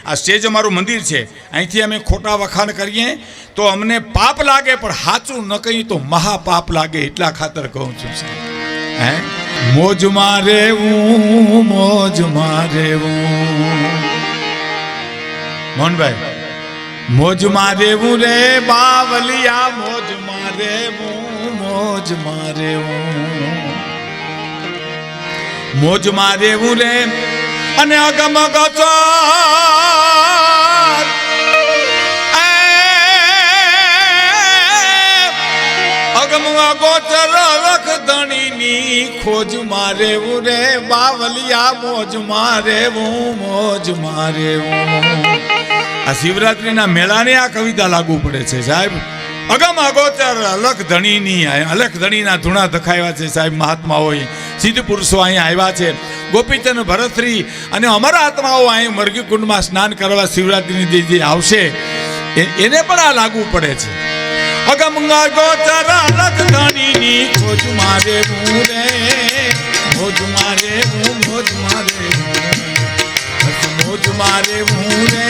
આ સ્ટેજ અમારું મંદિર છે, અહીંથી અમે ખોટા વખાણ કરીએ તો અમને પાપ લાગે, પણ સાચું ન કહીએ તો મહાપાપ લાગે. એટલા ખાતર કહું છું સાહેબ. હે મોજમાં રહેવું, મોજમાં રહેવું. મોહનભાઈ, મોજમાં રહેવું રે બાવલિયા, મોજમાં રહેવું, મોજમાં રહેવું, મોજમાં રહેવું રે. અને અગમ ગોચર અગમ ગોચર રખધણીની ખોજમાં રહેવું રે બાવલિયા, મોજમાં રહેવું, મોજમાં રહેવું. આ શિવરાત્રીના મેળાને આ કવિતા લાગુ પડે છે સાહેબ. અગમ અગોચર અલખ ધણીની, અલખ ધણીના ધૂણા ધખાવ્યા છે સાહેબ. મહાત્માઓએ, સિદ્ધ પુરુષો અહીંયા આવ્યા છે. ગોપીચંદ ભરતશ્રી અને અમારા આત્માઓ અહીં મરઘી કુંડમાં સ્નાન કરવા શિવરાત્રીની જે આવશે એને પણ આ લાગુ પડે છે. અગમ અગોચર અલખ ધણીની ખોજ મારે રે, મોજ મારે મોજ મારે, મોજ મારે રે.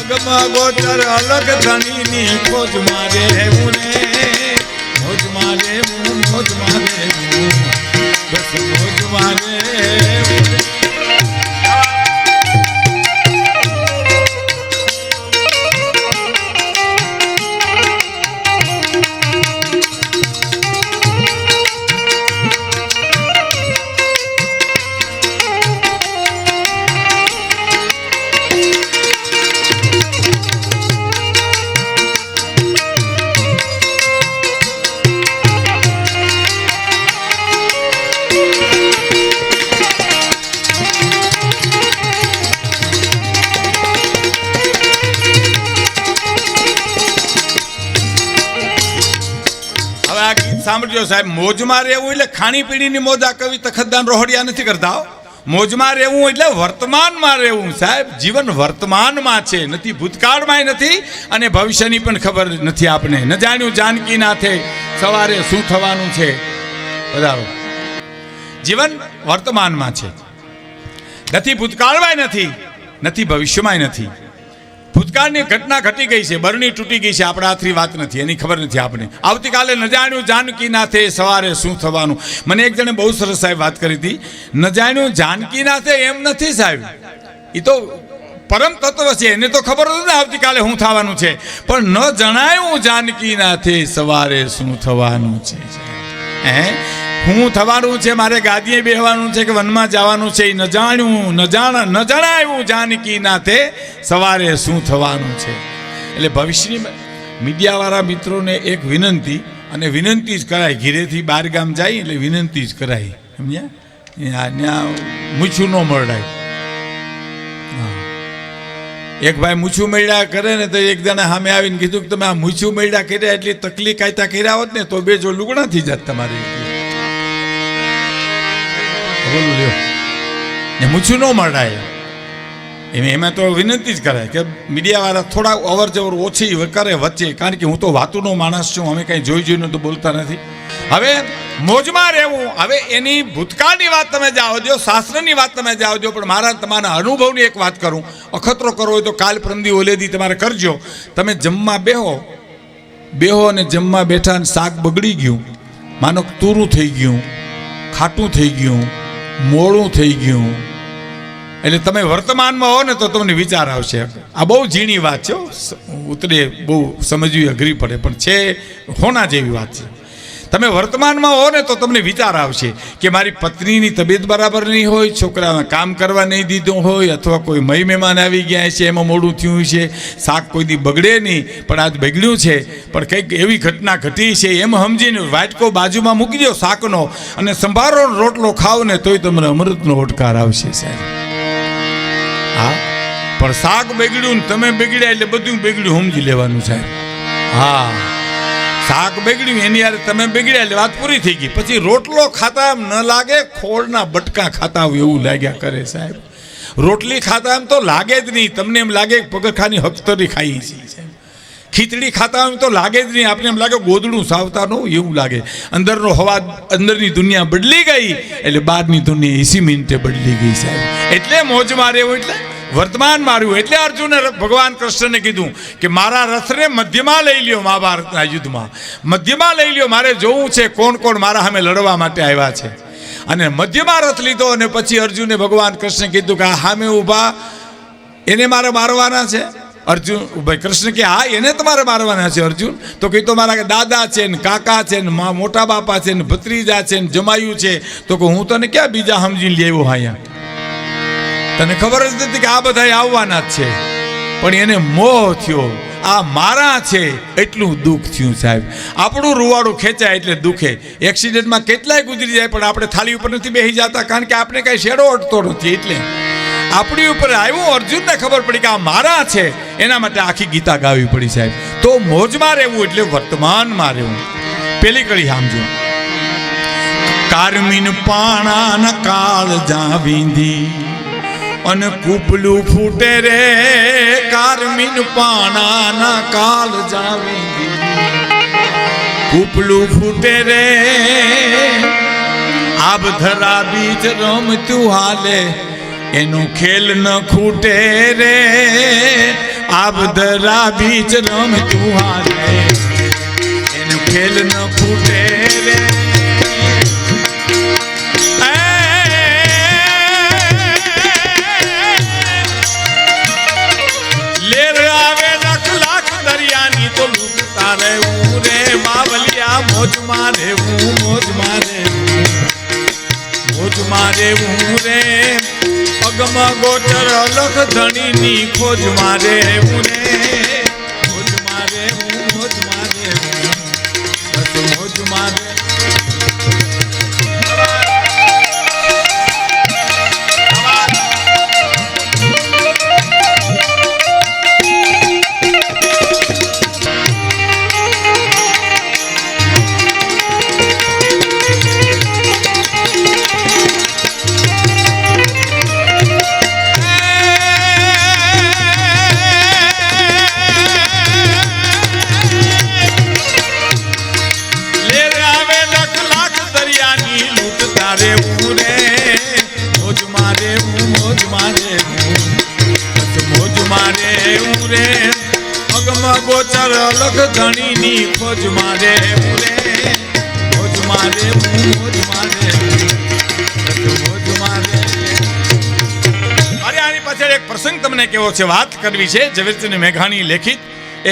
અગમ ગોચર અલગ ધણીની ખોજ મારે રે, મોજ મારે મોજ મારે, બસ મોજ મારે. સાંભળજો સાહેબ, મોજમાં રહેવું એટલે ખાણીપીણીની મોજ આ કવિ તખતદાન રોહડિયા નથી કરતા. મોજમાં રહેવું એટલે વર્તમાનમાં રહેવું સાહેબ. જીવન વર્તમાનમાં છે, નથી ભૂતકાળમાં નથી અને ભવિષ્યની પણ ખબર નથી આપને. ન જાણ્યું જાનકી નાથે સવારે શું થવાનું છે. બરાબર, જીવન વર્તમાનમાં છે, નથી ભૂતકાળમાં નથી, નથી ભવિષ્યમાં નથી. ભૂતકાળની ઘટના ઘટી ગઈ છે, બરણી તૂટી ગઈ છે, આપણા હાથની વાત નથી, એની ખબર નથી આપણે. આવતીકાલે ન જાણ્યું જાનકી નાથે સવારે શું થવાનું. મને એક જણે બહુ સરસ સાહેબ વાત કરી હતી. ન જાણ્યું જાનકી નાથે એમ નથી સાહેબ, એ તો પરમ તત્વ છે, એને તો ખબર હતી ને આવતીકાલે શું થવાનું છે. પણ ન જણાયું જાનકી નાથે સવારે શું થવાનું છે. હે શું થવાનું છે, મારે ગાદીએ બેહવાનું છે કે વનમાં જવાનું છે, એ ન જાણ્યું ન જણાયું જાનકી નાથે સવારે શું થવાનું છે. એટલે ભવિષ્યની મીડિયાવાળા મિત્રોને એક વિનંતી, અને વિનંતી જ કરાય. ઘીરેથી બહાર ગામ જાય એટલે વિનંતી જ કરાય, સમજ્યા? ત્યાં મૂછું ન મળાય. એક ભાઈ મૂછું મળ્યા કરે ને તો એક જણા સામે આવીને કીધું કે તમે આ મૂછું મળ્યા કર્યા એટલી તકલીફ કાયતા કર્યા હોત ને તો બે જો લુગડા થઈ જાત તમારી. બોલું લ્યો ને મૂછું ન મળાય. એમાં તો વિનંતી જ કરાય કે મીડિયાવાળા થોડા અવર જવર ઓછી કરે વચ્ચે, કારણ કે હું તો વાતુનો માણસ છું, અમે કંઈ જોઈને તો બોલતા નથી. હવે મોજમાં રહેવું, હવે એની ભૂતકાળની વાત તમે જાઓ જો, શાસ્ત્રની વાત તમે જાઓ જો, પણ મારા તમારા અનુભવની એક વાત કરું. અખતરો કરવો હોય તો કાલ પ્રમદી ઓલેદી તમારે કરજો. તમે જમવા બેહો અને જમવા બેઠા ને શાક બગડી ગયું, માનો તૂરું થઈ ગયું, ખાટું થઈ ગયું, મોડું થઈ ગયું, એટલે તમે વર્તમાનમાં હો ને તો તમને વિચાર આવશે. આ બહુ ઝીણી વાત છે, ઉતરે બહુ સમજવી અઘરી પડે, પણ છે હોના જેવી વાત છે. તમે વર્તમાનમાં હો ને તો તમને વિચાર આવશે કે મારી પત્નીની તબિયત બરાબર નહીં હોય, છોકરાને કામ કરવા નહીં દીધું હોય, અથવા કોઈ મહેમાન આવી ગયા છે એમાં મોડું થયું છે, શાક કોઈ દી બગડે નહીં પણ આજ બગડ્યું છે, પણ કંઈક એવી ઘટના ઘટી છે એમ સમજીને વાટકો બાજુમાં મૂકી દો શાકનો અને સંભારો રોટલો ખાવ ને તોય તમને અમૃતનો ઓડકાર આવશે સાહેબ. હા, પણ શાક બગડ્યું ને તમે બગડ્યા એટલે બધું બગડ્યું સમજી લેવાનું સાહેબ. હા, શાક બગડ્યું એની યાર તમે બગડ્યા એટલે વાત પૂરી થઈ ગઈ. પછી રોટલો ખાતા એમ ન લાગે, ખોળના બટકા ખાતા હોય એવું લાગ્યા કરે સાહેબ. રોટલી ખાતા એમ તો લાગે જ નહીં, તમને એમ લાગે પગરખાની હકતરી ખાઈ છે સાહેબ. ખીચડી ખાતા હોય તો લાગે જ નહીં, આપણે એમ લાગે ગોદડું સાવતાનું એવું લાગે. અંદરનો હવા, અંદરની દુનિયા બદલી ગઈ એટલે બહારની દુનિયા 80 મિનિટે બદલી ગઈ સાહેબ. એટલે મોજમાં રહેવું, એટલે વર્તમાન માર્યું. એટલે અર્જુને ભગવાન કૃષ્ણને કીધું કે મારા રથને મધ્યમાં લઈ લ્યો. મહાભારતના યુદ્ધમાં મધ્યમાં લઈ લ્યો, મારે જોવું છે કોણ કોણ મારા સામે લડવા માટે આવ્યા છે. અને મધ્યમાં રથ લીધો અને પછી અર્જુને ભગવાન કૃષ્ણ કીધું કે આ સામે ઊભા એને મારે મારવાના છે. અર્જુન ભાઈ કૃષ્ણ કે હા એને તમારે મારવાના છે અર્જુન. તો કહી તો મારા દાદા છે ને કાકા છે ને મોટા બાપા છે ને ભત્રીજા છે ને જમાયું છે. તો કે હું તને ક્યાં બીજા સમજી લેવો અહીંયા, તને ખબર જ નથી કે આ બધા આવવાના જ છે. પણ એને મોહ થયો, આ મારા છે એટલું દુઃખ થયું સાહેબ. આપણું રૂવાડું ખેંચાય એટલે દુઃખે. એક્સિડન્ટમાં કેટલાય ગુજરી જાય પણ આપણે થાળી ઉપર નથી બેસી જતા, કારણ કે આપણે કાંઈ શેડો અડતો નથી. એટલે આપણી ઉપર આવ્યું, અર્જુનને ખબર પડી કે આ મારા છે, એના માટે આખી ગીતા ગાવી પડી સાહેબ. તો મોજમાં રહેવું એટલે વર્તમાનમાં રહેવું. પેલી કડી સમજો. કારમીન પાણા કાળ જાવીંધી અને કૂપલું ફૂટે રે. કારમીન પાણા કાળ જાવીંધી કૂપલું ફૂટે રે. આબ ધરા બીજ રમતું હાલે એનું ખેલ ન ખૂટે રે. આબ ધરા બીજ રમતું હાલે એનું ખેલ ન ખૂટે રે. લેર આવે લખ લાખ દરિયાની તો લૂંટતા રહેવું રે. બાવલિયા મોજમાં રહેવું, મોજમાં રહેવું, મોજમાં રહેવું રે. પગમાં ગોચર અલખ ધણીની ખોજમાં રહેવું રે. મોજમાં રહેવું, મોજમાં રહેવું, બસ મોજમાં રહેવું. ગોચર અલગ ધણીની ખોજ મારે રે. ખોજ મારે, ખોજ મારે, ખોજ મારે. અરે આની પાછળ એક પ્રસંગ તમને કેવો છે, વાત કરવી છે. ઝવેરચંદ મેઘાણી લેખિત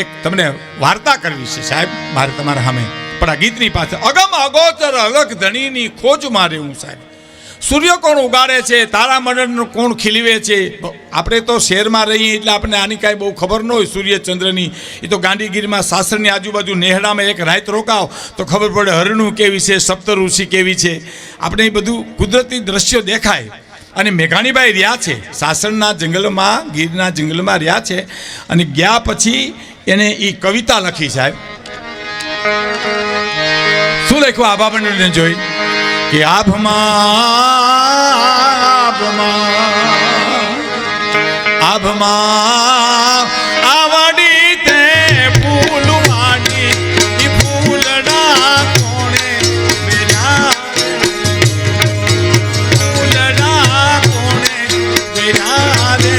એક તમને વાર્તા કરવી છે સાહેબ મારે તમારા સામે. પણ આ ગીતની પાછળ અગમ અગોચર અલગ ધણીની ખોજ મારે હું સાહેબ. સૂર્ય કોણ ઉગાડે છે, તારા મંડળ કોણ ખીલવે છે. આપણે તો શહેરમાં રહીએ એટલે આપણને આની કાંઈ બહુ ખબર ન હોય સૂર્યચંદ્રની. એ તો ગાંધીગીરીમાં સાસરની આજુબાજુ નેહડામાં એક રાત રોકાવ તો ખબર પડે હરણું કેવી છે, સપ્તઋષિ કેવી છે. આપણે એ બધું કુદરતી દ્રશ્યો દેખાય. અને મેઘાણીભાઈ રહ્યા છે સાસણના જંગલમાં, ગીરના જંગલમાં રહ્યા છે. અને ગયા પછી એને એ કવિતા લખી સાહેબ. શું લખ્યું આભા મંડળને જોઈ કે આભમાં આવડી તે ફૂલવાડી ઈ ફૂલડા કોણે મેરા, ફૂલડા કોણે મેરા રે.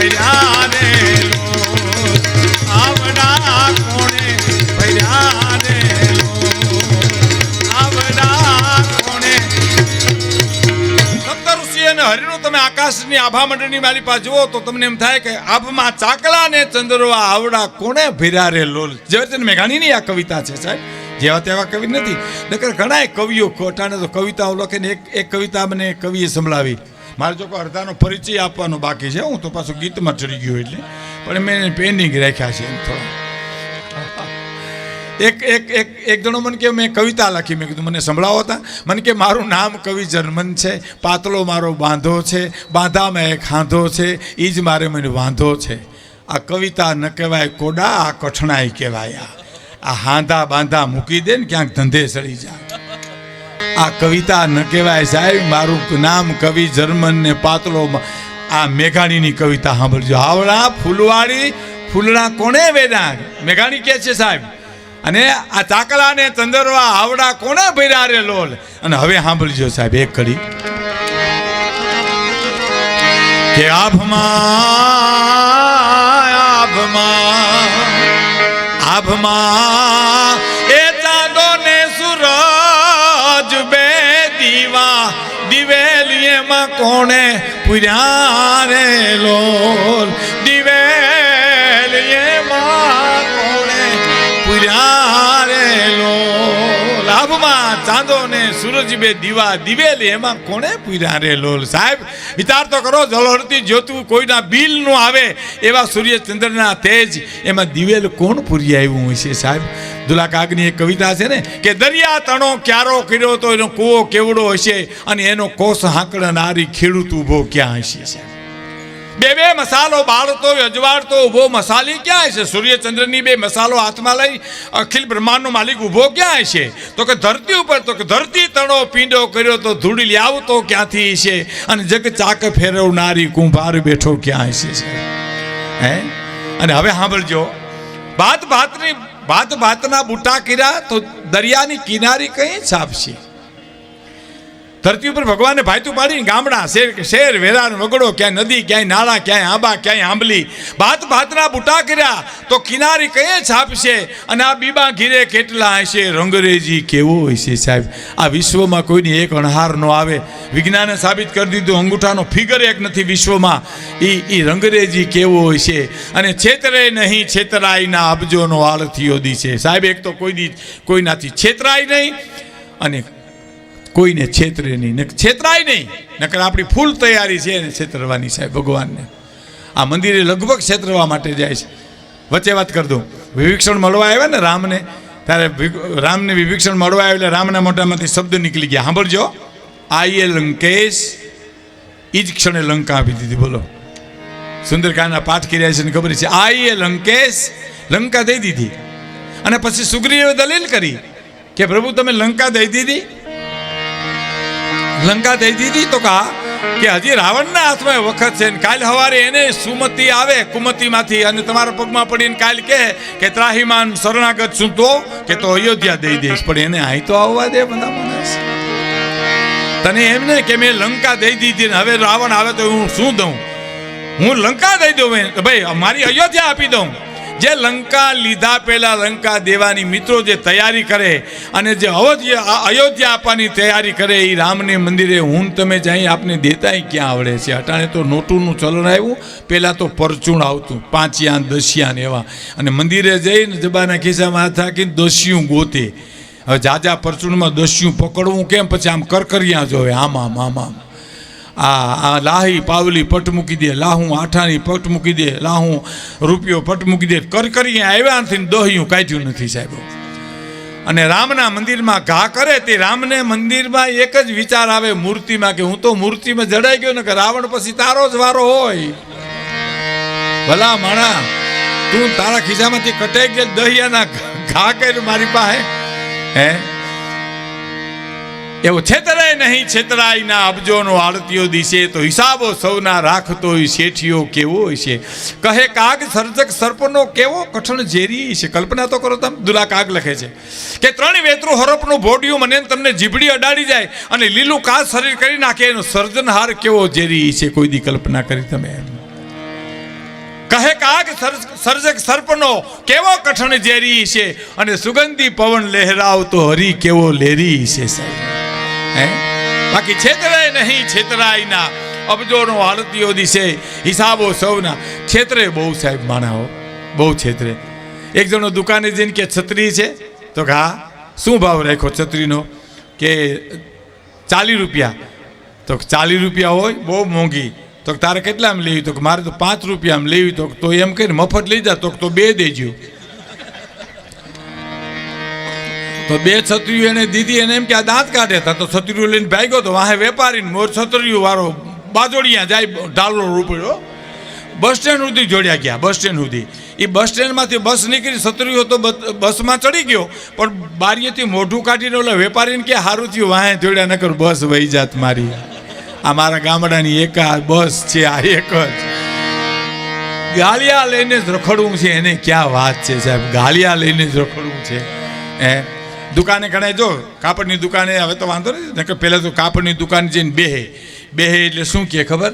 ભર્યા રે લોલ, આવડા કોણે ભર્યા રે લોલ, આવડા કોણે. સપ્ત ઋષિ અને હરિનું તમે આકાશની આભા મંડળની મારી પાસે જુઓ તો તમને એમ થાય કે આભમાં ચાકલા ને ચંદ્રવા આવડા કોણે ભર્યા રે લોલ. ઝવેરચંદ મેઘાણીની આ કવિતા છે સાહેબ, જેવા તેવા કવિ નથી. નકર ઘણા કવિઓ ખોટાને તો કવિતાઓ લખે ને એક કવિતા મને કવિએ સંભળાવી. મારે જો કોઈ અડધાનો પરિચય આપવાનો બાકી છે, હું તો પાછું ગીતમાં ચડી ગયો એટલે, પણ મેં પેન્ડિંગ રાખ્યા છે એમ થોડા. એક જણો મને કે મેં કવિતા લખી, મેં કીધું મને સંભળાવો હતા. મને કે મારું નામ કવિ જર્મન છે, પાતળો મારો બાંધો છે, બાંધામાં એક હાંધો છે, એ જ મારે મને વાંધો છે. આ કવિતા ન કહેવાય કોડા, આ કઠણાઈ કહેવાય. આ હાંધા બાંધા મૂકી દે ને ક્યાંક ધંધે સડી જાય. આ કવિતા ન કહેવાય સાહેબ. મારું નામ કવિ જર્મન ને પાતળો. આ મેઘાણીની કવિતા સાંભળજો. આવડા ફૂલવાળી ફૂલડા કોણે વેડા, મેઘાણી કહે છે સાહેબ. અને આ ચાકલા ને ચંદરવા આવડા કોણે ભર્યા રે લોલ. અને હવે સાંભળજો સાહેબ એક ઘડી કે આભમાં એ ચાંદો ને સૂરજ બે દીવા દિવેલીએમાં કોણે પૂર્યા રે લોલ, દિવેલીએમાં કોણે પૂર્યા રે લોલ. આભમાં ચાંદો ને સૂરજ બે દીવા દિવેલી એમાં કોણે પૂર્યા રે લોલ. સાહેબ વિચાર તો કરો, જળહળતી જ્યોતું કોઈના બિલ નું આવે એવા સૂર્યચંદ્રના તેજ એમાં દિવેલ કોણ પૂરી આવ્યું હશે સાહેબ. દુલા કાગની એક કવિતા છે ને કે દરિયા તણો ક્યારો કર્યો તો એનો કૂવો કેવડો હશે, અને એનો કોષ હાંકળનારી ખેડૂત ઊભો ક્યાં હશે સાહેબ. બે મસાલો બાળતો અજવાળતો ઊભો મસાલી ક્યાં હશે. સૂર્યચંદ્રની બે મસાલો હાથમાં લઈ અખિલ બ્રહ્માંડનો માલિક ઊભો ક્યાં હશે. તો કે ધરતી ઉપર, તો કે ધરતી તણો પીંડો કર્યો તો ધૂળી લાવતો ક્યાંથી હશે, અને જગ ચાક ફેરવનારી કુંભાર બેઠો ક્યાં હશે સાહેબ. હે અને હવે સાંભળજો, ભાતના બુટા કર્યા તો દરિયાની કિનારી કઈ છાપશે. ધરતી ઉપર ભગવાને ભાઈતું પાડીને ગામડા શેર વેરાન વગડો, ક્યાંય નદી, ક્યાંય નાળા, ક્યાંય આંબા, ક્યાંય આંબલી, ભાતના બુટા કર્યા તો કિનારી કઈ છાપશે. અને આ બીબા ઘીરે કેટલા હશે, રંગરેજી કેવો હશે સાહેબ. આ વિશ્વમાં કોઈની એક અણહાર ન આવે. વિજ્ઞાને સાબિત કરી દીધું અંગૂઠાનો ફિગર એક નથી વિશ્વમાં. એ રંગરેજી કેવો હશે. અને છેતરે નહીં છેતરાઈના અબજોનો આળથીઓ દી છે સાહેબ. એક તો કોઈનાથી છેતરાય નહીં અને કોઈને છેતરે નહીં, છેતરાય નહીં. નકર આપણી ફૂલ તૈયારી છે એને છેતરવાની સાહેબ ભગવાનને. આ મંદિરે લગભગ છેતરવા માટે જાય છે. વચ્ચે વાત કરી દઉં, વિભીક્ષણ મળવા આવ્યા ને રામને, ત્યારે રામને વિભીક્ષણ મળવા આવ્યા એટલે રામના મોઢામાંથી શબ્દ નીકળી ગયા. સાંભળજો, આઈએ લંકેશ, એ જ ક્ષણે લંકા આપી દીધી. બોલો, સુંદરકાંડના પાઠ કર્યા છે ને ખબર છે. આઈએ લંકેશ, લંકા દઈ દીધી. અને પછી સુગ્રીવે દલીલ કરી કે પ્રભુ તમે લંકા દઈ દીધી, લંકા દઈ દીધી તો કા કે હજી રાવણના હાથમાં વખત છે. કાલ સવારે એને સુમતિ આવે કુમતીમાંથી અને તમારા પગમાં પડીને કાલ કે ત્રાહીમાન શરણાગત છું તો કે તો અયોધ્યા દઈ દઈશ. પણ એને અહીં તો આવવા દે બધા માણસ. તને એમ ને કે મેં લંકા દઈ દીધી ને હવે રાવણ આવે તો હું શું દઉં? હું લંકા દઈ દઉં ભાઈ, મારી અયોધ્યા આપી દઉં. જે લંકા લીધા પહેલા લંકા દેવાની મિત્રો જે તૈયારી કરે અને જે અયોધ્યા આપવાની તૈયારી કરે, એ રામને મંદિરે હું તમે જાય આપને દેતાય ક્યાં આવડે છે. અટાણે તો નોટુનું ચલણ આવ્યું, પહેલાં તો પરચૂણ આવતું, 5 10 એવા. અને મંદિરે જઈને જબાના ખિસ્સામાં હાથ રાખીને દસ્યું ગોતે. હવે જાજા પરચૂણમાં દસ્યું પકડવું કેમ? પછી આમ કરકરિયા જોવે, આમ આ લાહી પાવલી પટ મૂકી દે, લાહું આઠાની પટ મૂકી દે, લાહું રૂપિયો પટ મૂકી દે. કરકરી આવ્યા નથી, દોહ્યું કાઢ્યું નથી સાહેબ. અને રામના મંદિરમાં ઘા કરે તે રામને મંદિરમાં એક જ વિચાર આવે મૂર્તિમાં કે હું તો મૂર્તિમાં જડાઈ ગયો ને કે રાવણ પછી તારો જ વારો હોય. ભલા માણા, તું તારા ખિસ્સામાંથી કટાઈ ગયેલ દહિયાના ઘા કર મારી પાસે. હે એવો છેતરાય નહીં છેતરાયના અબજોનો આળતીઓ દિશે, તો હિસાબો સૌના રાખતો શેઠિયો કેવો હશે. કહે કાગ સર્જક સર્પનો કેવો કઠણ ઝેરી છે. કલ્પના તો કરો તમે. દુલા કાગ લખે છે કે 3 વેતરું હરપનું ભોડિયું મને તમને જીભડી અડાડી જાય અને લીલું કાચ શરીર કરી નાખે, એનો સર્જનહાર કેવો ઝેરી છે. કોઈ દી કલ્પના કરી તમે? કહે કાગ સર્જક સર્પનો કેવો કઠણ ઝેરી છે, અને સુગંધી પવન લહેરાવતો હરી કેવો લેરી છે સાહેબ. હે બાકી છેતરાય નહીં છેતરાય ના, અબજોનો આરતીઓ દિશે હિસાબો સૌના. છેતરે બહુ સાહેબ માણાઓ, બહુ છેતરે. એક જણો દુકાને જઈને કે છત્રી છે, તો કે હા. શું ભાવ રાખ્યો છત્રીનો? કે 40 રૂપિયા. તો 40 રૂપિયા હોય બહુ મોંઘી. તો તારે કેટલામાં લેવી? તો મારે તો 5 રૂપિયામાં લેવી. તો એમ કહીને મફત લઈ જા. તો 2 દેજો. તો 2 છત્રીઓ એને દીધી. એને એમ કે આ દાંત કાઢે હતા. તો છત્રીઓ લઈને ભાગ્યો. તો વાહે વેપારીને મોર છત્રીઓ વાળો બાજોડિયા જાય ઢાલો રૂપિયો બસ સ્ટેન્ડ સુધી જોડ્યા ગયા. બસ સ્ટેન્ડ સુધી. એ બસ સ્ટેન્ડમાંથી બસ નીકળી, છત્રીઓ તો બસમાં ચડી ગયો, પણ બારીએથી મોઢું કાઢીને ઓલા વેપારીને કે સારું થયું વાહે જોડ્યા, નકર બસ વહી જાત મારી. આ મારા ગામડાની એક આ બસ છે, આ એક જ. ગાલિયા લઈને જ રખડવું છે એને, ક્યાં વાત છે સાહેબ. ગાલિયા લઈને જ રખડવું છે. દુકાને ઘણા જો કાપડની દુકાને હવે તો વાંધો નથી, નકર પહેલાં તો કાપડની દુકાન જઈને બેહે એટલે શું કહે ખબર?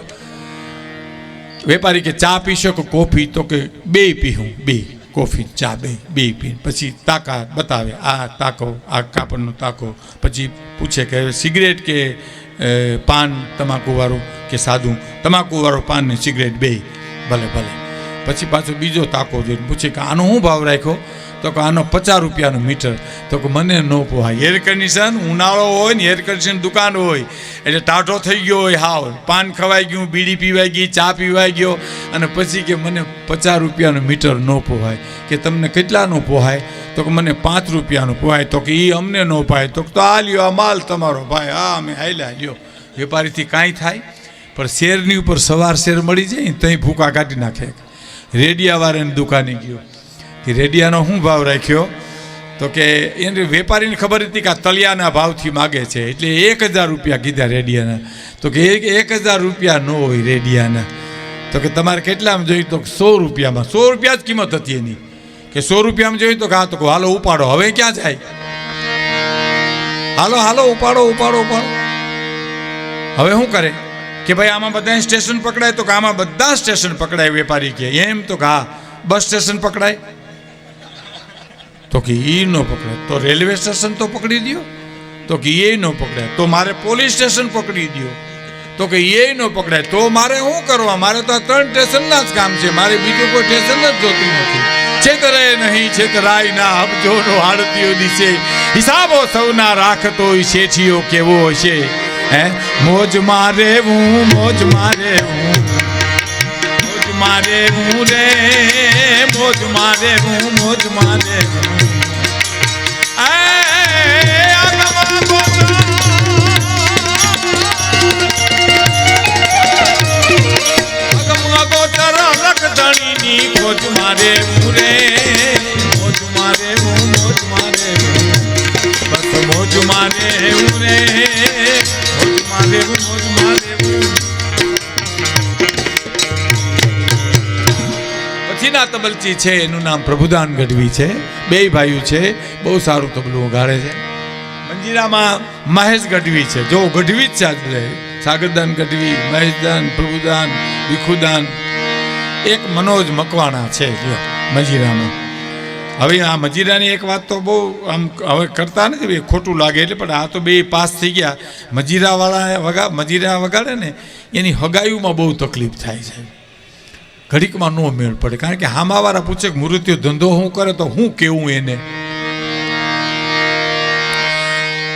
વેપારી કે ચા પીશો કે કોફી? તો કે 2 પીવું, 2 કોફી ચા 2 પી. પછી તાકા બતાવે, આ તાકો, આ કાપડનો તાકો. પછી પૂછે કે સિગરેટ કે પાન તમાકુવાળું કે સાદું? તમાકુવાળું પાન ને સિગરેટ 2. ભલે ભલે. પછી પાછો બીજો તાકો જોઈને પૂછે કે આનો શું ભાવ રાખ્યો? તો કે આનો 50 રૂપિયાનું મીટર. તો કે મને ન પોહાય. એર કન્ડિશન ઉનાળો હોય ને, એર કન્ડિશન દુકાન હોય એટલે ટાઢો થઈ ગયો હોય હાવ, પાન ખવાઈ ગયું, બીડી પીવાઈ ગઈ, ચા પીવાઈ ગયો, અને પછી કે મને 50 રૂપિયાનું મીટર ન પોહાય. કે તમને કેટલાનું પોહાય? તો કે મને 5 રૂપિયાનું પોહાય. તો કે એ અમને ન પાય. તો આ લ્યો, આ માલ તમારો ભાઈ, હા અમે હાલ્યા લ્યો. વેપારીથી કાંઈ થાય, પણ શેરની ઉપર સવાર શેર મળી જાય ને ત્યાં ભૂકા કાઢી નાખે. રેડિયાવાળાની દુકાને ગયો કે રેડિયાનો શું ભાવ રાખ્યો? તો કે એને વેપારીને ખબર હતી કે આ તલિયાના ભાવથી માગે છે, એટલે 1000 રૂપિયા કીધા રેડિયાના. તો કે 1000 રૂપિયા ન હોય રેડિયાના. તો કે તમારે કેટલામાં જોઈએ? તો 100 રૂપિયામાં. 100 રૂપિયા જ કિંમત હતી એની. કે 100 રૂપિયામાં જોઈએ? તો કે હા. તો હાલો ઉપાડો. હવે ક્યાં જાય? હાલો ઉપાડો. હવે શું કરે? કે ભાઈ આમાં બધા સ્ટેશન પકડાય? તો કે આમાં બધા સ્ટેશન પકડાય. વેપારી કે એમ? તો કે હા. બસ સ્ટેશન પકડાય? તો કે એ ન પકડાય. તો રેલવે સ્ટેશન તો પકડી દો? તો કે એ ન પકડાય. તો મારે પોલીસ સ્ટેશન પકડી દો? તો કે એ ન પકડાય. તો મારે શું કરવા? મારે તો આ 3 સ્ટેશનના જ કામ છે, મારે બીજું કોઈ સ્ટેશન જ જોતું નથી. છેતરે નહીં છેતરાય ના, અબજોનો આરતીઓ દિશે હિસાબો સૌના રાખતો શેઠિયો કેવો હશે. હે મોજ મારે હું રે, મોજ મારે રખધણીની મોજ મારે રે, મોજ મારે બસ મોજ મારે રે, મોજ મારે. પછીના તબલચી છે એનું નામ પ્રભુદાન ગઢવી છે. 2 ભાઈઓ છે, બહુ સારું તબલું વગાડે છે. મંજીરામાં મહેશ ગઢવી છે. જો ગઢવી જ છે, સાગરદાન ગઢવી, મહેશદાન, પ્રભુદાન, ભીખુદાન. એક મનોજ મકવાણા છે મંજીરામાં. હવે આ મંજીરાની એક વાત તો બહુ આમ હવે કરતા નથી, ખોટું લાગે એટલે, પણ આ તો 2 પાસ થઈ ગયા. મંજીરા વગાડે ને એની હગાયુમાં બહુ તકલીફ થાય છે. ઘડીકમાં નો મેળ પડે, કારણ કે હામાવાળા પૂછે કે મૃત્યુ ધંધો શું કરે તો હું કેવું એને.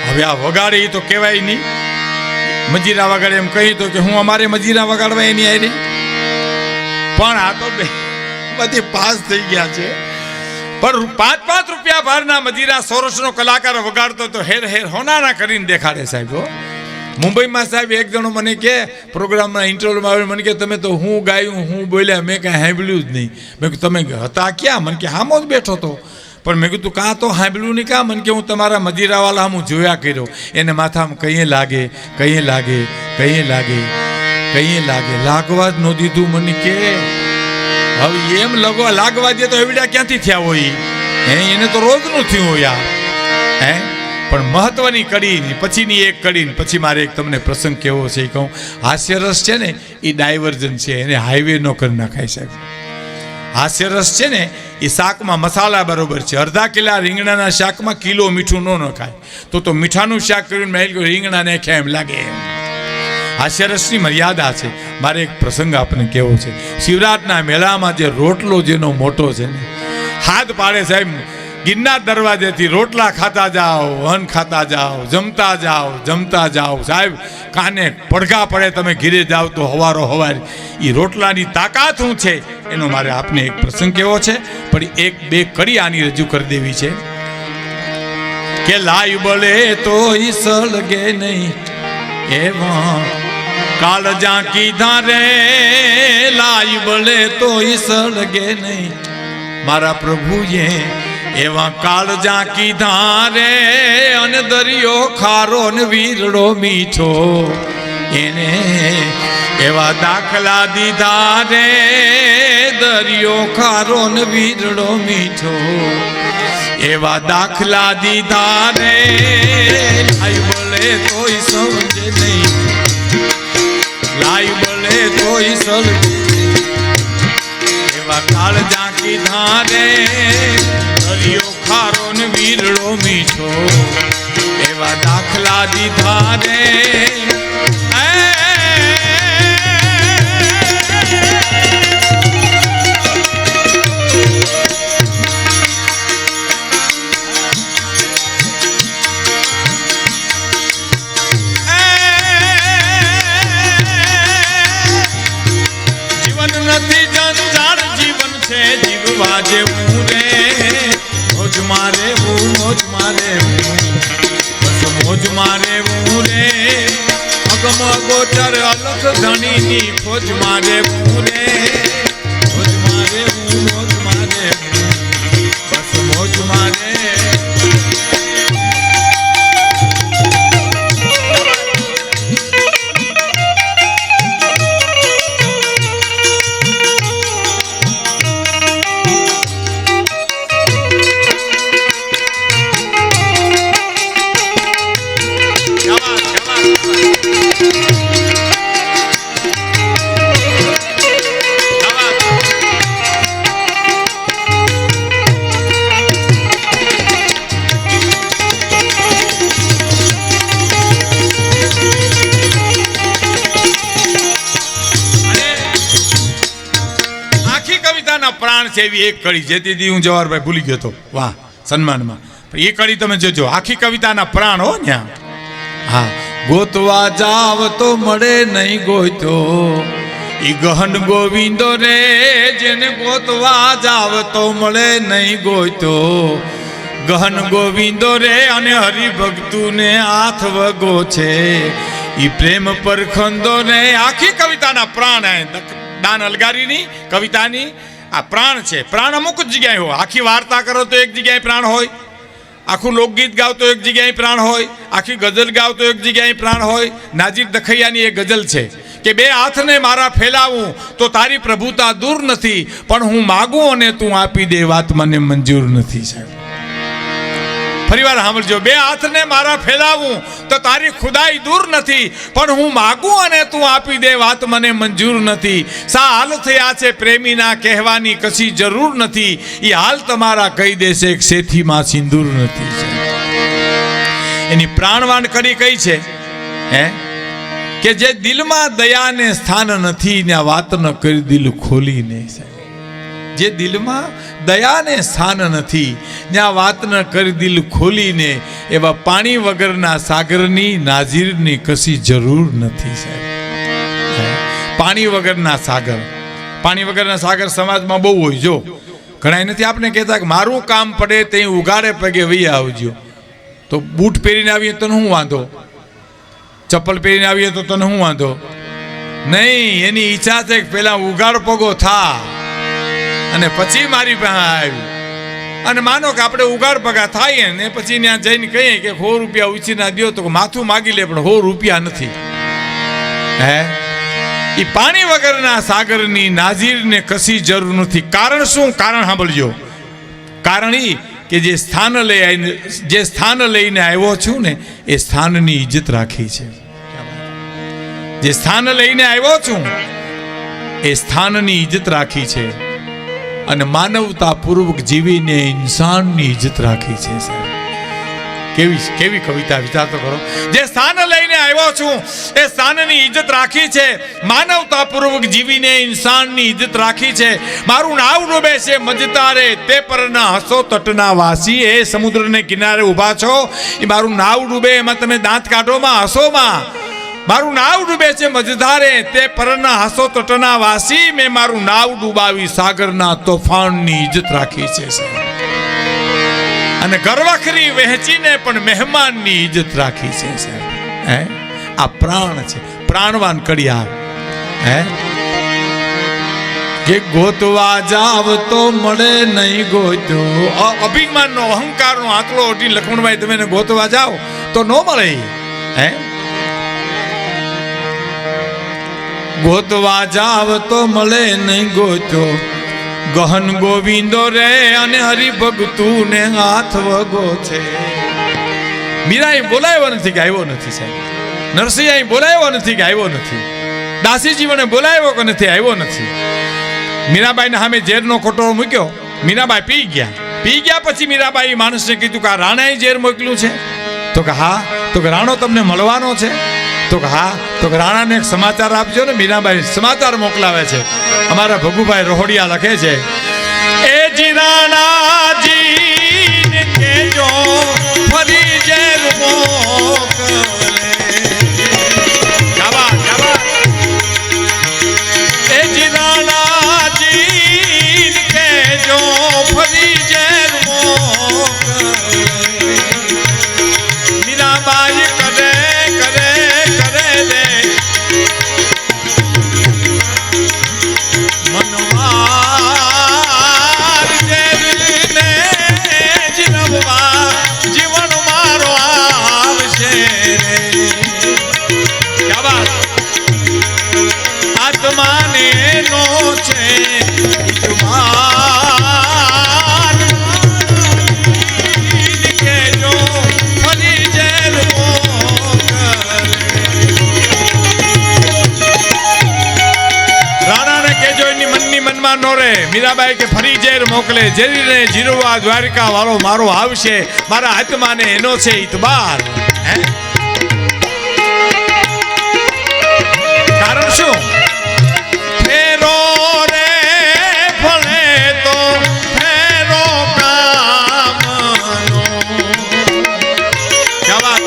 હવે આ વગાડે એ તો કહેવાય નહીં. મંજીરા વગાડે એમ કહી તો કે હું અમારે મંજીરા વગાડવા એની આવી. પણ આ તો બધી પાસ થઈ ગયા છે. પણ 5-5 રૂપિયા ભારના મંજીરા સોરસનો કલાકાર વગાડતો તો હેર હોનાના કરીને દેખાડે સાહેબ. મુંબઈમાં સાહેબ એક જણો મને કે પ્રોગ્રામમાં ઇન્ટરવ્યુમાં આવે, મને કે તમે તો હું ગાયું હું બોલ્યા, મેં કાંઈ સાંભળ્યું જ નહીં. મેં કીધું તમે હતા ક્યાં? મને કે હામો જ બેઠો હતો. પણ મેં કીધું કાં તો સાંભળ્યું નહીં? કાં? મને કે હું તમારા મજીરાવાળા હું જોયા કર્યો. એને માથામાં કંઈ લાગે, લાગવા જ ન દીધું. મને કે હવે એમ લાગવા દે તો એવડા ક્યાંથી થયા હોય? એને તો રોજનું થયું હોય. હે પણ મહત્વની કડી પછીની એક કડી. પછી મારે એક તમને પ્રસંગ કેવો છે એ કહું. હાસ્યરસ છે ને એ ડાયવર્જન છે, એને હાઈવે નો કરી નાખાય સાહેબ. હાસ્યરસ છે ને એ શાકમાં મસાલા બરોબર છે. અડધા કિલા રીંગણાના શાકમાં કિલો મીઠું ન નખાય, તો મીઠાનું શાક કર્યું રીંગણા નાખ્યા એમ લાગે. હાસ્યરસની મર્યાદા છે. મારે એક પ્રસંગ આપને કહેવો છે. શિવરાત્રિના મેળામાં જે રોટલો જેનો મોટો છે ને, હાથ પાડે સાહેબ, ગિરનાર દરવાજેથી રોટલા ખાતા જાઓ, અન્ન ખાતા જાઓ, જમતા જાઓ સાહેબ, કાને પડઘા પડે. તમે ઘીરે જાઓ તો હવારો હવાર એ રોટલાની તાકાત શું છે એનો મારે આપને એક પ્રસંગ કહેવો છે. પણ એક બે કડી આની રજૂ કરી દેવી છે કે લાઈ બળે તો ઈ સળગે નહીં એવા કાળ જા કીધા રે, લાઈ બળે તો ઈ સળગે નહીં મારા પ્રભુએ એવા કાળજા કીધા રે. અને દરિયો ખારો ને વીરડો મીઠો એને એવા દાખલા દીધા રે. દરિયો ખારો ને વીરડો મીઠો એવા દાખલા દીધા રે. લાઈ બોલે તોય સમજે નહીં, લાઈ બોલે તોય સમજે એવા કાળજા કીધા રે. દરિયો ખારો ને વીરડો મીઠો એવા દાખલા દીધા રે. જીવન નથી જંજાળ, જીવન છે જીવવા જેવું રે. મોજ મારે હું, મોજ મારે હું, બસ મોજ મારે હું રે. અગમ અગોચર અલખ ધણીની ખોજ મારે હું રે. મોજ મારે હું, મોજ મારે હું, બસ મોજ મારે. પ્રાણ છે એવી એક કડી જેથી હું જવાહરભાઈ ભૂલી ગયો હતો, વાહ સન્માનમાં. એ કડી તમે જોજો, આખી કવિતાના પ્રાણ હો ત્યાં. હા, ગોતવા જાવ તો મળે નહીં ગોતો ઈ ગહન ગોવિંદો રે. જેને ગોતવા જાવ તો મળે નહીં ગોતો ગહન ગોવિંદો રે. અને હરિભક્તુને હાથ વગો છે ઈ પ્રેમ પર ખંદો રે. આખી કવિતાના પ્રાણ દાન અલગારીની કવિતાની આ પ્રાણ છે. પ્રાણ અમુક જ જગ્યાએ હોય. આખી વાર્તા કરો તો એક જગ્યાએ પ્રાણ હોય, આખું લોકગીત ગાવ તો એક જગ્યાએ પ્રાણ હોય, આખી ગઝલ ગાવ તો એક જગ્યાએ પ્રાણ હોય. નાજીર દખૈયાની એક ગઝલ છે કે બે હાથને મારા ફેલાવું તો તારી પ્રભુતા દૂર નથી, પણ હું માગું અને તું આપી દે વાત મને મંજૂર નથી. સાહેબ ફરીવાર સાંભળજો, બે હાથને મારા ફેલાવું તો તારી ખુદાઈ દૂર નથી, પણ હું માગું અને તું આપી દે વાત મને મંજૂર નથી. સા હાલ થયા છે પ્રેમીના કહેવાની કશી જરૂર નથી, એ હાલ તમારા કહી દેશે એક શેથીમાં સિંદૂર નથી. એની પ્રાણવાન કડી કઈ છે હે કે જે દિલમાં દયાને સ્થાન નથી ને વાત ન કરી દિલ ખોલીને. જે દિલમાં દયાને સ્થાન નથી ત્યાં વાત ન કરી દિલ ખોલીને, એવા પાણી વગરના સાગરની નાજીરની કશી જરૂર નથી. સાહેબ પાણી વગરના સાગર, પાણી વગરના સાગર સમાજમાં બહુ હોય. જો ઘણા નથી આપણે કહેતા કે મારું કામ પડે તે ઉગાડે પગે વહી આવજો. તો બૂટ પહેરીને આવીએ તો શું વાંધો, ચપ્પલ પહેરીને આવીએ તો તને શું વાંધો નહીં. એની ઈચ્છા છે કે પેલા ઉગાડ પગો થા અને પછી મારી પાસે આવી. અને માનો કે આપણે ઉગાડ પગા થાય ને પછી ત્યાં જઈને કહીએ કે 100 રૂપિયા ઉછીના દો, તો માથું માગી લે પણ 100 રૂપિયા નથી. હે એ પાણી વગરના સાગરની નાજીરને કશી જરૂર નથી. કારણ શું? કારણ સાંભળજો. કારણ એ કે જે સ્થાન લઈને આવ્યો છું ને એ સ્થાનની ઇજ્જત રાખી છે. જે સ્થાન લઈને આવ્યો છું એ સ્થાનની ઇજ્જત રાખી છે. અને માનવતાપૂર્વક જીવીને ઇન્સાનની ઇજ્જત રાખી છે સાહેબ. કેવી કેવી કવિતા, વિચાર તો કરો. જે સ્થાન લઈને આવ્યો છું એ સ્થાનની ઇજ્જત રાખી છે, માનવતાપૂર્વક જીવીને ઇન્સાનની ઇજ્જત રાખી છે. મારું નાવ ડૂબે છે મજતારે, તે પરના હસો તટના વાસી. એ સમુદ્રને કિનારે ઊભા છો, એ મારું નાવ ડૂબે એમાં તમે દાંત કાઢોમાં હસોમાં. મારું નાવ ડૂબે છે મજધારે, તે પરના હસો તટના વાસી. મેં મારું નાવ ડૂબાવી સાગરના તોફાનની ઇજ્જત રાખી છે સાહેબ. અને ગરવખરી વહેંચીને પણ મહેમાનની ઇજ્જત રાખી છે સાહેબ. હે, આ પ્રાણ છે, પ્રાણવાન કડિયાર. હે, કે ગોતવા જાવ તો મળે નહીં ગોત્યો. અભિમાનનો, અહંકારનો આંતળો ઓઢી લક્ષ્મણભાઈ તમે ગોતવા જાઓ તો ન મળે. હે, ગોતવા જાવ તો મળે નહીં ગોત્યો. ગહન ગોવિંદો રે અને હરિભગતું ને હાથ વગો છે. મીરા બોલાવ્યો નથી કે આવ્યો નથી સાહેબ. નરસિંહ બોલાવ્યો નથી કે આવ્યો નથી. દાસીજીવને બોલાવ્યો કે નથી, આવ્યો નથી. મીરાબાઈને સામે ઝેરનો કોટો મૂક્યો, મીરાબાઈ પી ગયા. પી ગયા પછી મીરાબાઈ માણસને કીધું કે આ રાણાએ ઝેર મોકલ્યું છે? તો કે હા. તો કે રાણો તમને મળવાનો છે? તો કે હા. તો કે રાણાને એક સમાચાર આપજો ને. મીરાબાઈ સમાચાર મોકલાવે છે. અમારા ભગુભાઈ રોહડિયા લખે છે, એ જી રાણાજી ને કેજો ફરી ઝેર મોકલે. ગાવા ગાવા. એ જી રાણાજી ને કેજો ફરી ઝેર મોકલે. મીરાબાઈ કરે કરે કરે દે મનવાર જેને જીવવા જીવન મારો આવશે રે. ક્યા વાત. આત્માને નો છે ઇજમાન કેજો ફરી ઝેર મોકલે. રાણાને કેજો એની મનની મનમાં નો રે. મીરાબાઈ કે ફરી ઝેર મોકલે. ઝેરીને જીરવા દ્વારિકા વાળો મારો આવશે. મારા આત્માને એનો છે ઇતબાર. હે, કારણ શું? ફેરો રે ભલે તો ફેરો કામનો. ક્યા વાત.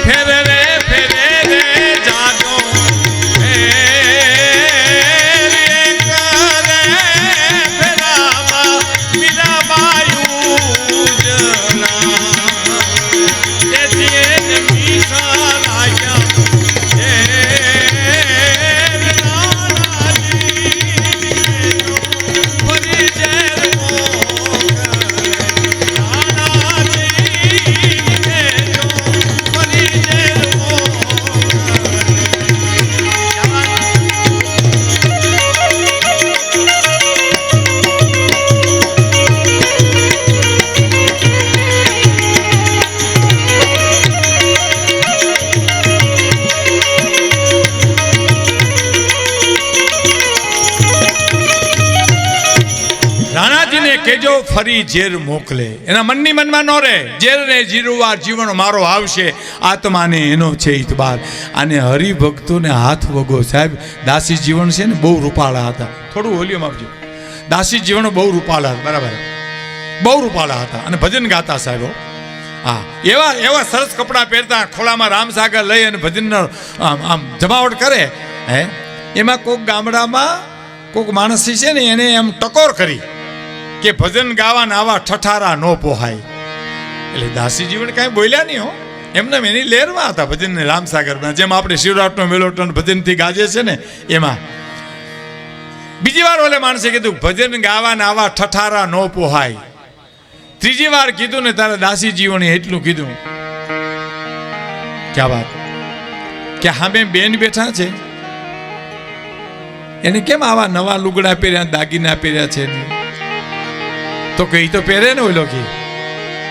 ફેરે રે ફેરે રે જાગો કેજો ફરી ઝેર મોકલે. એના મનની મનમાં નો રે. ઝેરને જીરવા જીવન મારો આવશે. આત્માને એનો છે ઇતબાર. અને હરિભક્તોને હાથ વગો. સાહેબ દાસી જીવન છે ને બહુ રૂપાળા હતા. થોડું વોલ્યુમ આપજો. દાસી જીવન બહુ રૂપાળા હતા. બરાબર, બહુ રૂપાળા હતા અને ભજન ગાતા સાહેબો. હા, એવા એવા સરસ કપડાં પહેરતા, ખોળામાં રામસાગર લઈ અને ભજનનો આમ જમાવટ કરે. હે, એમાં કોઈક ગામડામાં કોઈક માણસ છે ને એને એમ ટકોર કરી કે ભજન ગાવાના આવા ઠઠારા નો પોહાય. એટલે દાસી જીવન કાંઈ બોલ્યા નહીં હો. એમને એની લહેરમાં હતા ભજન રામસાગરમાં. જેમ આપણે શિવરાત્રનો મેલોટન ભજનથી ગાજે છે ને એમાં. બીજી વાર ઓલે માણસે કીધું ભજન ગાવાના આવા ઠઠારા નો પોહાય. ત્રીજી વાર કીધું ને તારે દાસી જીવને એટલું કીધું. ક્યા વાત. કે હામે બેન બેઠા છે એને કેમ આવા નવા લુગડા પહેર્યા, દાગીના પહેર્યા છે? તો કે તો પહેરે ને ઓલો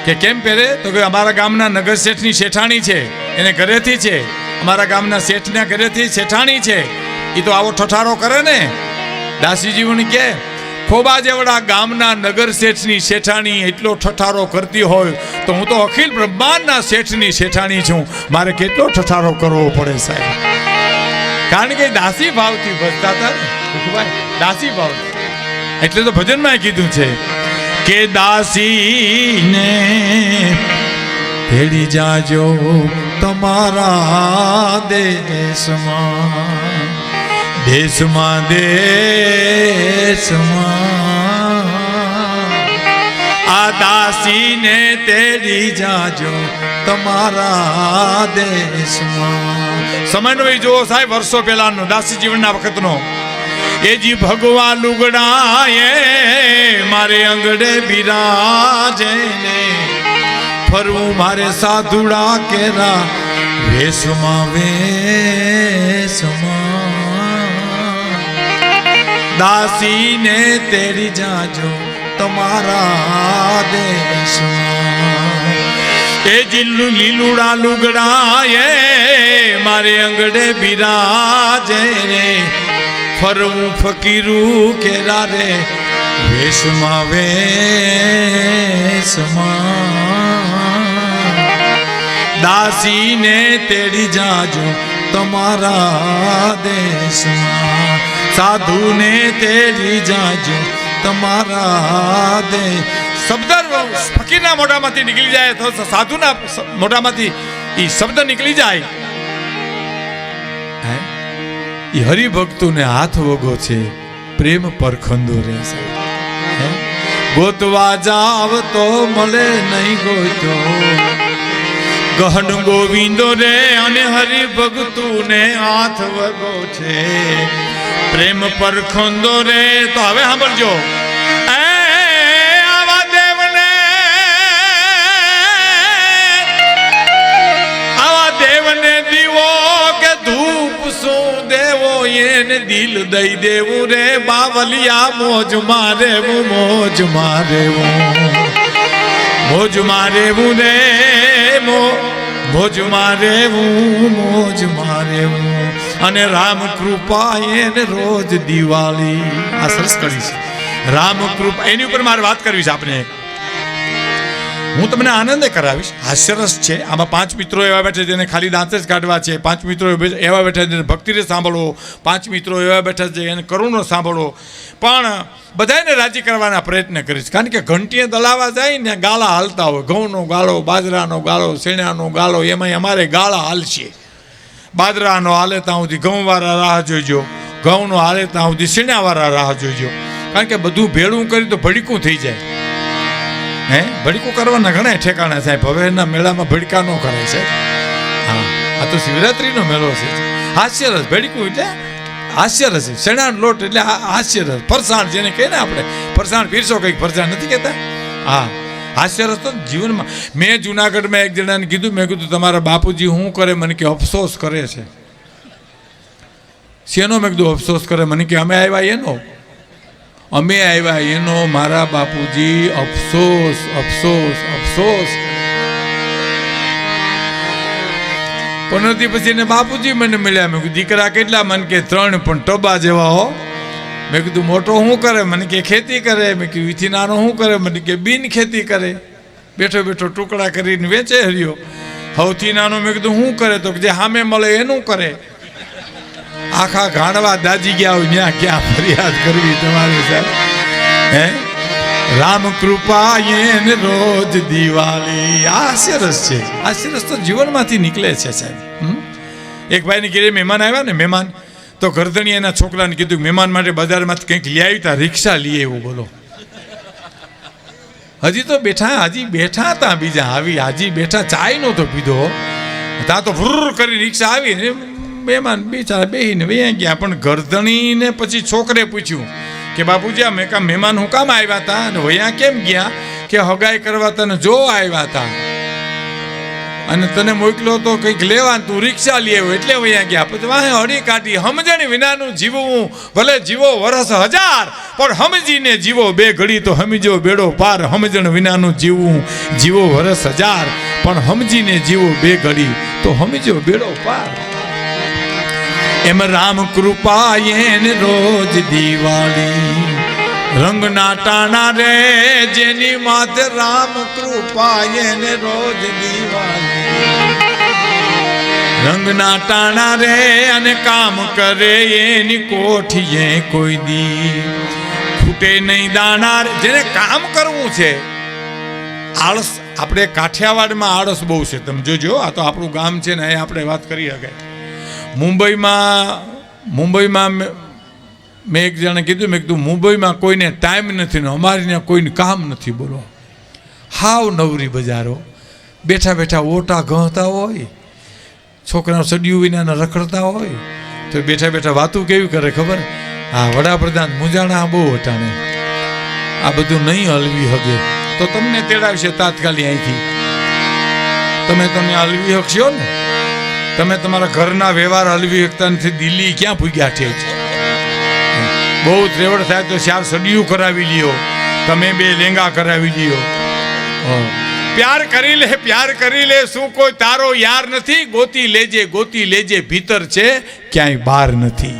કે કેમ પહેરે? તો કે અમારા ગામના નગર શેઠની શેઠાણી છે, એને ઘરેથી છે. અમારા ગામના શેઠના ઘરેથી શેઠાણી છે. એ તો આવો ઠઠારો કરે ને. દાસીજીવન કે ખોબા જેવડા ગામના નગર શેઠની શેઠાણી એટલો ઠઠારો કરતી હોય તો હું તો અખિલ બ્રહ્માંડના શેઠની શેઠાણી છું, મારે કેટલો ઠઠારો કરવો પડે સાહેબ. કારણ કે દાસી ભાવથી ભજતા હતા ને, દાસી ભાવ. એટલે તો ભજનમાં કીધું છે કે દાસીને તેડી જાજો તમારા દેશમાં, દેશમાં દેશમાં આ દાસીને તેડી જાજો તમારા દેશમાં. સમયનો એ જુઓ સાહેબ, વર્ષો પહેલાનો દાસી જીવનના વખતનો. એ જી ભગવા લુગડાએ મારે અંગડે બિરાજે ને, ફરવું મારે સાધુડા કેરા વેશમાં વેશમાં. દાસીને તેડી જાજો તમારા દેશમાં. એ જીલું લીલુડા લુગડાએ મારે અંગડે બિરાજે રે, ફરવું ફકીરું કેરા રે વેશમાં વેશમાં. દાસીને તેડી જાજો તમારા દેશમાં, સાધુને તેડી જાજો તમારા દેશ. શબ્દ ફકીરના મોઢામાંથી નીકળી જાય તો સાધુના મોઢામાંથી એ શબ્દ નીકળી જાય. એ હરિભક્તોને હાથ વગો છે, પ્રેમ પરખંદો રહેશે. ગોતવા જાવ તો મળે નહીં ગોતો, ગહન ગોવિંદો રે અને હરિભક્તુને હાથ વગો છે, પ્રેમ પરખંદો રે. તો હવે સાંભળજો, આવા દેવને દીવો કે ધૂપ શું દેવો, એને દિલ દઈ દેવું રે બાવલિયા. મોજ મારેવું, મોજ મારેવું, મોજ મારેવું રે મોજ મારેવું, મોજ મારેવું. અને રામ કૃપા એને રોજ દિવાળી. આ સરસ કરી છે રામ કૃપા. એની ઉપર મારે વાત કરવી છે આપને. હું તમને આનંદ કરાવીશ. હાસ્યરસ છે આમાં. 5 મિત્રો એવા બેઠા જેને ખાલી દાંત જ કાઢવા છે, 5 મિત્રો એવા બેઠા જેને ભક્તિને સાંભળવો, 5 મિત્રો એવા બેઠા છે એને કરુણો સાંભળવો. પણ બધાને રાજી કરવાના પ્રયત્ન કરીશ. કારણ કે ઘંટીએ દલાવા જાય ને ગાળા હાલતા હોય, ઘઉંનો ગાળો, બાજરાનો ગાળો, શેણાનો ગાળો, એમાં અમારે ગાળા હાલશે. બાજરાનો હાલે ત્યાં સુધી ઘઉંવાળા રાહ જોઈજો, ઘઉંનો હાલે ત્યાં સુધી શેણાવાળા રાહ જોઈજો. કારણ કે બધું ભેળું કરી તો ભડીકું થઈ જાય. ભડકું કરવાના ઘણા ઠેકાણા સાહેબ. હવે એના મેળામાં ભડકા ન કરે છે. હા, આ તો શિવરાત્રીનો મેળો છે. હાસ્યરસ ભડકું એટલે હાસ્યરસ, શેણાનો લોટ એટલે હાસ્યરસ. ફરસાણ જેને કહે ને આપણે, ફરસાણ પીરસો કંઈક ફરસાણ નથી કહેતા. હા, હાસ્યરસ તો જીવનમાં. મેં જુનાગઢમાં એક જણાને કીધું, મેં કીધું તમારા બાપુજી શું કરે? મને કે અફસોસ કરે છે. શેનો? મેં કીધું અફસોસ કરે. મને કે અમે આવ્યા એનો, અમે આવ્યા એનો. મારા બાપુજી અફસોસ અફસોસ અફસોસ. પનોતી પછી એને બાપુજી મને મળ્યા. મેં કીધું દીકરા કેટલા? મને કે 3, પણ ટબા જેવા હો. મેં કીધું મોટો શું કરે? મને કે ખેતી કરે. મેં કીધું વીથી નાનો શું કરે? મને કે બિન ખેતી કરે, બેઠો બેઠો ટુકડા કરીને વેચે હર્યો. સૌથી નાનો મેં કીધું શું કરે? તો જે સામે મળે એનું કરે. આખા ગાંડવા દાજી ગયા હોય ત્યાં ક્યાં ફરિયાદ કરવી તમારે સાહેબ? રામ કૃપા એને રોજ દિવાળી. હાસ્યરસ છે. હાસ્યરસ તો જીવનમાંથી નીકળે છે સાહેબ. એક ભાઈને ઘેરે મહેમાન આવ્યા ને, મહેમાન તો ગરદણી એના છોકરાને કીધું મહેમાન માટે બજારમાંથી કંઈક લઈ આવી તા, રિક્ષા લઈ આવ્યું. બોલો, હજી તો બેઠા, હજી બેઠા હતા બીજા આવી, હજી બેઠા, ચાય નહોતો પીધો ત્યાં તો ભૂર કરી રિક્ષા આવી ને મહેમાન બિચારા બેહીને વયા ગયા. પણ ગરદણીને પછી છોકરે પૂછ્યું કે બાપુજી આ મેં મહેમાન હું કામ આવ્યા હતા અને વયા કેમ ગયા? કે હગાઈ કરવા તને જો આવ્યા હતા અને તને મોકલો તો કંઈક લેવા, તું રિક્ષા લઈ આવ્યો એટલે વયા ગયા. પછી વાહે હળી કાઢી. સમજણ વિનાનું જીવવું ભલે જીવો વરસ 1000, પણ સમજીને જીવો 2 ઘડી તો સમજો બેડો પાર. સમજણ વિનાનું જીવવું જીવો વરસ 1000, પણ સમજીને જીવો 2 ઘડી તો સમજો બેડો પાર. એમ રામ કૃપા એને રોજ દિવાળી. રંગના ટાણા રે જેની માથે રામ કૃપા એને રોજ દિવાળી રંગના ટાણા રે અને કામ કરે એની કોઠીએ કોઈ દી ખૂટે નહીં દાણા રે જેને કામ કરવું છે આળસ આપણે કાઠિયાવાડમાં આળસ બહુ છે તમે જોજો આ તો આપણું ગામ છે ને એ આપણે વાત કરી શકાય મુંબઈમાં મેં એક જણે કીધું મેં કીધું મુંબઈમાં કોઈને ટાઈમ નથી ને અમારે ત્યાં કોઈને કામ નથી બોલો હાવ નવરી બજારો બેઠા બેઠા ઓટા ગહતા હોય છોકરાઓ સડિયું વિના રખડતા હોય તો બેઠા બેઠા વાતું કેવી કરે ખબર હા વડાપ્રધાન મુંજાણા બહુ હટાણે આ બધું નહીં હલવી શકે તો તમને તેડાવશે તાત્કાલિક અહીંથી તમે હલવી શકશો ને તમે તમારા ઘરના વ્યવહાર હલવી શકતા નથી દિલ્હી ક્યાં ભૂગ્યા છે બહુ ત્રેવડ થાય તો 4 સડિયું કરાવી લ્યો તમે 2 લેંગા કરાવી લ્યો પ્યાર કરી લે શું કોઈ તારો યાર નથી ગોતી લેજે ભીતર છે ક્યાંય બહાર નથી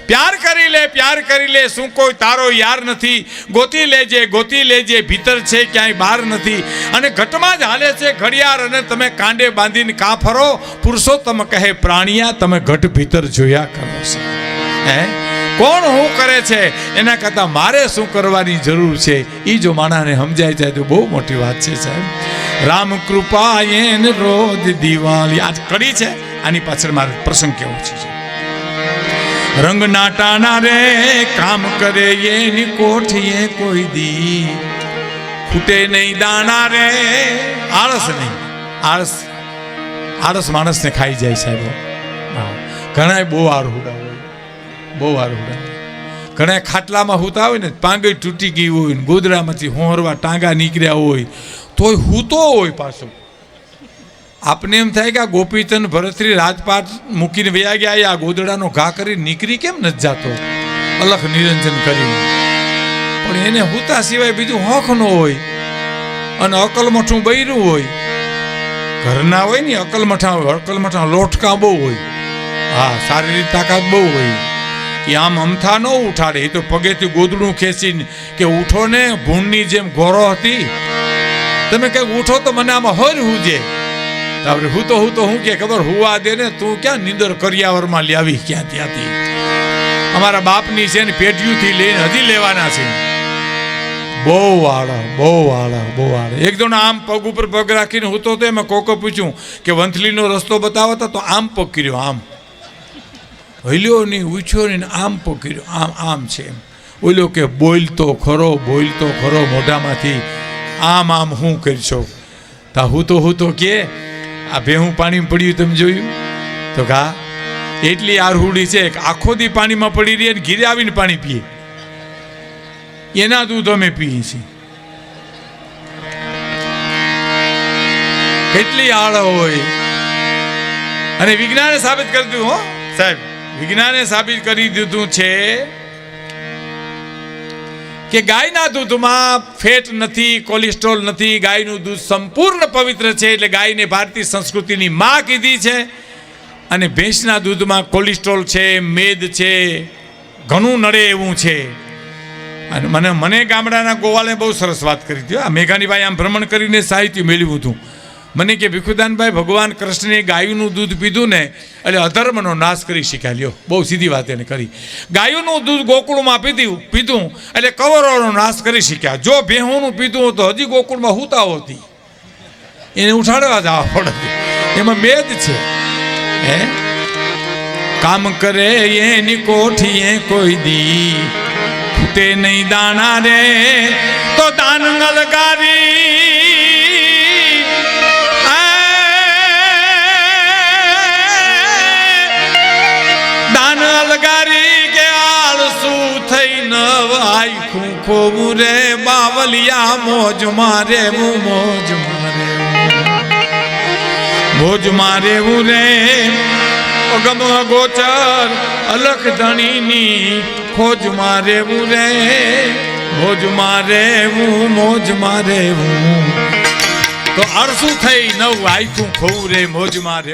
પ્યાર કરી લે શું કોઈ તારો યાર નથી ગોતી લેજે ભીતર છે ક્યાંય બહાર નથી અને ઘટમાં જ હાલે છે ઘડિયાળ અને તમે કાંડે બાંધીને કા ફરો પુરુષોત્તમ કહે પ્રાણિયા તમે ઘટ ભીતર જોયા કરો છો હે કોણ શું કરે છે એના કરતાં મારે શું કરવાની જરૂર છે એ જો માણાને સમજાય જાય તો બહુ મોટી વાત છે સાહેબ રામ કૃપા એને રોજ દિવાળી આજ કડી છે આની પાછળ મારે પ્રસંગ કેવો છે રંગના ટાણા રે કામ કરે એની કોઠીએ કોઈ દી ખૂટે નહીં દાણા રે આળસ માણસને ખાઈ જાય સાહેબ ઘણા બહુ આરહુડા ઘણા ખાટલામાં હુતા હોય ને પાંગઈ તૂટી ગઈ હોય ને ગોદડામાંથી હોહરવા ટાંગા નીકળ્યા હોય તોય હૂતો હોય પાછો આપને એમ થાય કે આ ગોપીચંદ ભરતરી રાજપાટ મૂકીને વયા ગયા આ ગોદડાનો ઘા કરી નીકળી કેમ નથી જાતો અલખ નિરંજન કરીને પણ એને હુતા સિવાય બીજું હોખ ન હોય અને અકલમઠું બૈરું હોય ઘરના હોય ને અકલમઠા લોટકા બહુ હોય હા શારીરિક તાકાત બહુ હોય એ આમ અમથા ન ઉઠાડે એ તો પગેથી ગોદડું ખેંચીને કે ઉઠો ને ભૂણની જેમ ઘોરો હતી તમે કંઈક ઉઠો તો મને આમાં હર હુજે આપણે હું તો હું કે ખબર હુવા દે ને તું ક્યાં નીંદર કરિયાવરમાં લાવી ક્યાં ત્યાંથી અમારા બાપની છે ને પેઢીઓથી લઈને હજી લેવાના છે બહુ આળા એક જણ આમ પગ ઉપર પગ રાખીને હું તો એમાં કોકો પૂછ્યું કે વંથલીનો રસ્તો બતાવતા તો આમ પગ કર્યો આમ હલ્યો નહીં ઉછ્યો નહીં આમ પકડ્યો આમ છે એમ ઓલો કે બોલતો ખરો મોઢામાંથી આમ હું કરશો તા હું તો કે આ ભેહું પાણીમાં પડ્યું તમે જોયું તો કા એટલી આરહુડી છે કે આખો દી પાણીમાં પડી રહી અને ઘીરે આવીને પાણી પીએ એના દૂધ અમે પીએ છીએ કેટલી આળ હોય અને વિજ્ઞાને સાબિત કરી દીધું હો સાહેબ વિજ્ઞાને સાબિત કરી દીધું છે કે ગાયના દૂધમાં ફેટ નથી કોલેસ્ટ્રોલ નથી ગાયનું દૂધ સંપૂર્ણ પવિત્ર છે એટલે ગાયને ભારતીય સંસ્કૃતિની માં કીધી છે અને ભેંસના દૂધમાં કોલેસ્ટ્રોલ છે મેદ છે ઘણું નડે એવું છે અને મને ગામડાના ગોવાલે બહુ સરસ વાત કરી હતી આ મેઘાણીભાઈ આમ ભ્રમણ કરીને સાહિત્ય મેળવ્યું હતું મને કે ભીખુદાનભાઈ ભગવાન કૃષ્ણે ગાયનું દૂધ પીધું ને એટલે અધર્મનો નાશ કરી શીખ્યા લ્યો બહુ સીધી વાત એને કરી ગાયનું દૂધ ગોકુળમાં પીધું એટલે કવરોનો નાશ કરી શીખ્યા જો ભેહુંનું પીધું તો હજી ગોકુળમાં હુતા હોતી એને ઉઠાડવા જવા પડે એમાં મેદ છે હે કામ કરે એની કોઠીએ કોઈ દી ખૂટે નહીં દાણા રે તો દાન નલગારી ખોવું રે બાવલિયા મોજ મારે રે ગમ ગોચર અલખ ધણીની ખોજ મારે રે મોજ મારે તો અરસું થઈ નવ આખું ખોવું રે મોજ મારે